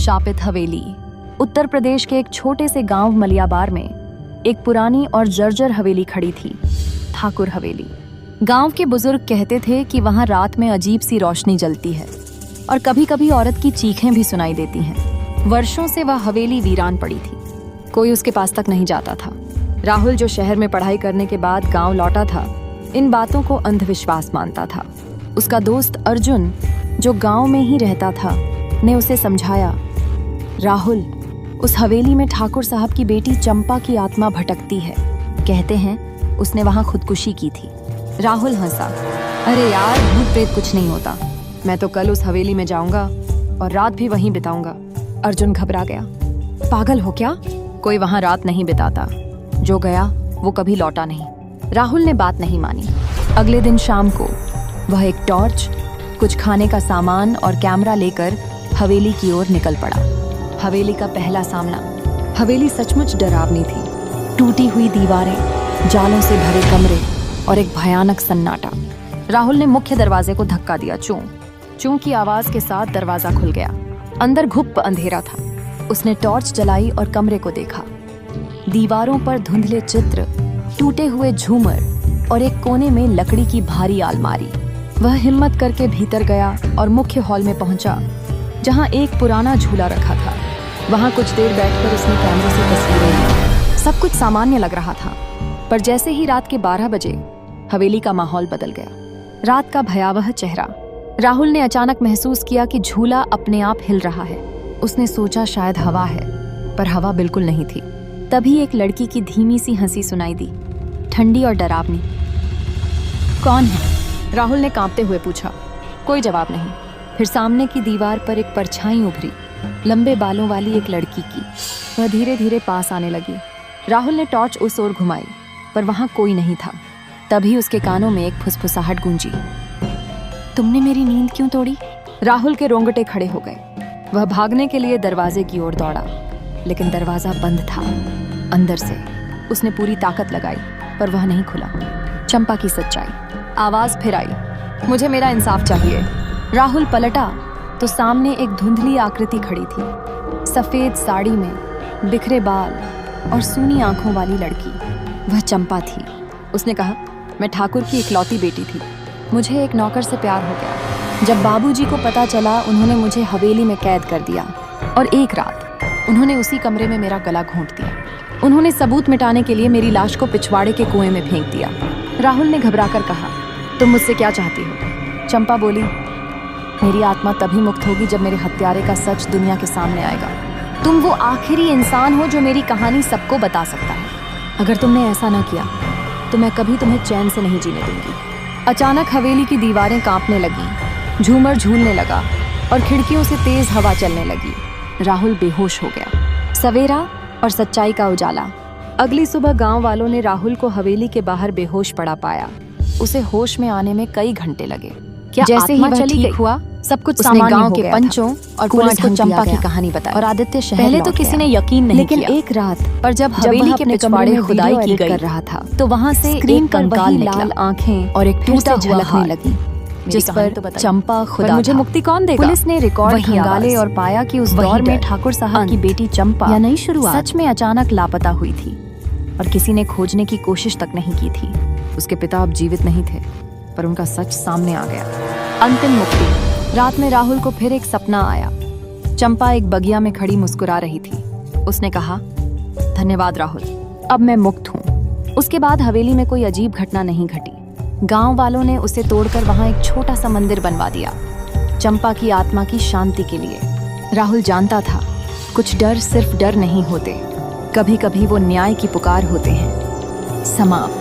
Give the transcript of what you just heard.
शापित हवेली। उत्तर प्रदेश के एक छोटे से गांव मलियाबार में एक पुरानी और जर्जर हवेली खड़ी थी, ठाकुर हवेली। गांव के बुजुर्ग कहते थे कि वहां रात में अजीब सी रोशनी जलती है और कभी कभी औरत की चीखें भी सुनाई देती हैं। वर्षों से वह हवेली वीरान पड़ी थी, कोई उसके पास तक नहीं जाता था। राहुल, जो शहर में पढ़ाई करने के बाद गांव लौटा था, इन बातों को अंधविश्वास मानता था। उसका दोस्त अर्जुन, जो गांव में ही रहता था, ने उसे समझाया, राहुल, उस हवेली में ठाकुर साहब की बेटी चंपा की आत्मा भटकती है। कहते हैं उसने वहां खुदकुशी की थी। राहुल हंसा, अरे यार, भूत प्रेत कुछ नहीं होता। मैं तो कल उस हवेली में जाऊंगा और रात भी वहीं बिताऊंगा। अर्जुन घबरा गया, पागल हो क्या? कोई वहां रात नहीं बिताता, जो गया वो कभी लौटा नहीं। राहुल ने बात नहीं मानी। अगले दिन शाम को वह एक टॉर्च, कुछ खाने का सामान और कैमरा लेकर हवेली की ओर निकल पड़ा। हवेली का पहला सामना। हवेली सचमुच डरावनी थी। टूटी हुई दीवारें, जालों से भरे कमरे और एक भयानक सन्नाटा। राहुल ने मुख्य दरवाजे को धक्का दिया। चूं चूं की आवाज के साथ दरवाजा खुल गया। अंदर घुप अंधेरा था। उसने टॉर्च जलाई और कमरे को देखा। दीवारों पर धुंधले चित्र, टूटे हुए झूमर और एक कोने में लकड़ी की भारी अलमारी। वह हिम्मत करके भीतर गया और मुख्य हॉल में पहुंचा, जहां एक पुराना झूला रखा था। वहां कुछ देर बैठकर उसने कैमरे से तस्वीरें ली। सब कुछ सामान्य लग रहा था, पर जैसे ही रात के 12 बजे हवेली का माहौल बदल गया। रात का भयावह चेहरा। राहुल ने अचानक महसूस किया कि झूला अपने आप हिल रहा है। उसने सोचा शायद हवा है, पर हवा बिल्कुल नहीं थी। तभी एक लड़की की धीमी सी हंसी सुनाई दी, ठंडी और डरावनी। कौन है? राहुल ने कांपते हुए पूछा। कोई जवाब नहीं। फिर सामने की दीवार पर एक परछाई उभरी, लंबे बालों वाली एक लड़की की। वह धीरे धीरे पास आने लगी। राहुल ने टॉर्च उस ओर घुमाई, पर वहां कोई नहीं था। तभी उसके कानों में एक फुसफुसाहट गूंजी। तुमने मेरी नींद क्यों तोड़ी? राहुल के रोंगटे खड़े हो गए। वह भागने के लिए दरवाजे की ओर दौड़ा, लेकिन दरवाजा बंद था। अंदर से उसने पूरी ताकत लगाई, पर वह नहीं खुला। चंपा की सच्चाई। आवाज फिर आई, मुझे मेरा इंसाफ चाहिए। राहुल पलटा तो सामने एक धुंधली आकृति खड़ी थी, सफेद साड़ी में, बिखरे बाल और सूनी आंखों वाली लड़की। वह चंपा थी। उसने कहा, मैं ठाकुर की इकलौती बेटी थी। मुझे एक नौकर से प्यार हो गया। जब बाबूजी को पता चला, उन्होंने मुझे हवेली में कैद कर दिया और एक रात उन्होंने उसी कमरे में मेरा गला घोंट दिया। उन्होंने सबूत मिटाने के लिए मेरी लाश को पिछवाड़े के कुएं में फेंक दिया। राहुल ने घबराकर कहा, तुम मुझसे क्या चाहती हो? चंपा बोली, मेरी आत्मा तभी मुक्त होगी जब मेरे हत्यारे का सच दुनिया के सामने आएगा। तुम वो आखिरी इंसान हो जो मेरी कहानी सबको बता सकता है। अगर तुमने ऐसा ना किया तो मैं कभी तुम्हें चैन से नहीं जीने दूंगी। अचानक हवेली की दीवारें कांपने लगी, झूमर झूलने लगा और खिड़कियों से तेज हवा चलने लगी। राहुल बेहोश हो गया। सवेरा और सच्चाई का उजाला। अगली सुबह गांव वालों ने राहुल को हवेली के बाहर बेहोश पड़ा पाया। उसे होश में आने में कई घंटे लगे। जैसे ही वह ठीक हुआ, सब कुछ सामान्य गांव के पंचों और पुलिस को चंपा की कहानी बताई और आदित्य शहर पहले तो किसी ने यकीन नहीं किया। लेकिन एक रात पर जब हवेली के पिछवाड़े खुदाई की गई कर रहा था, तो वहां से एक कंकाल लाल आंखें और एक टूटा झलकने लगी, जिस पर चंपा खुदा। मुझे मुक्ति कौन देगा? पुलिस ने रिकॉर्ड खंगाले और पाया कि उस दौर में ठाकुर साहब की बेटी चंपा या नई शुरुआत सच में अचानक लापता हुई थी और किसी ने खोजने की कोशिश तक नहीं की थी। उसके पिता अब जीवित नहीं थे, पर उनका सच सामने आ गया। अंतिम मुक्ति। रात में राहुल को फिर एक सपना आया। चंपा एक बगिया में खड़ी मुस्कुरा रही थी। उसने कहा, धन्यवाद राहुल, अब मैं मुक्त हूँ। उसके बाद हवेली में कोई अजीब घटना नहीं घटी। गांव वालों ने उसे तोड़कर वहां एक छोटा सा मंदिर बनवा दिया, चंपा की आत्मा की शांति के लिए। राहुल जानता था, कुछ डर सिर्फ डर नहीं होते, कभी कभी वो न्याय की पुकार होते हैं। समाप्त।